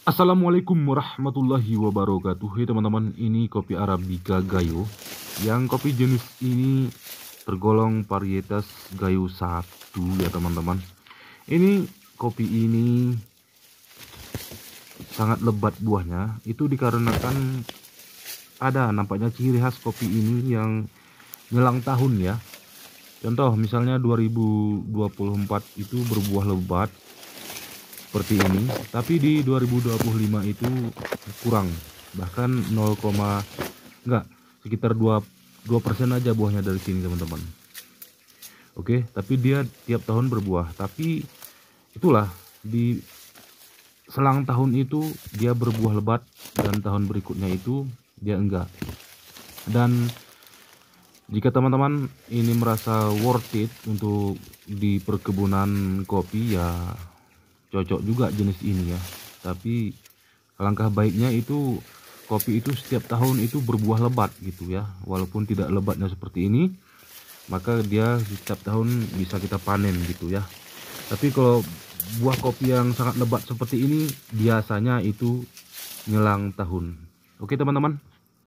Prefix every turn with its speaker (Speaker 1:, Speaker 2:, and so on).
Speaker 1: Assalamualaikum warahmatullahi wabarakatuh. Hai teman-teman, ini kopi Arabica Gayo. Yang kopi jenis ini tergolong varietas Gayo 1 ya teman-teman. Ini kopi ini sangat lebat buahnya. Itu dikarenakan ada nampaknya ciri khas kopi ini yang nyelang tahun ya. Contoh misalnya 2024 itu berbuah lebat seperti ini, tapi di 2025 itu kurang, bahkan 0, enggak, sekitar 2% aja buahnya dari sini teman-teman. Oke, tapi dia tiap tahun berbuah, tapi itulah di selang tahun itu dia berbuah lebat dan tahun berikutnya itu dia enggak. Dan jika teman-teman ini merasa worth it untuk di perkebunan kopi, ya cocok juga jenis ini ya. Tapi alangkah baiknya itu kopi itu setiap tahun itu berbuah lebat gitu ya. Walaupun tidak lebatnya seperti ini, maka dia setiap tahun bisa kita panen gitu ya. Tapi kalau buah kopi yang sangat lebat seperti ini biasanya itu nyelang tahun. Oke teman-teman.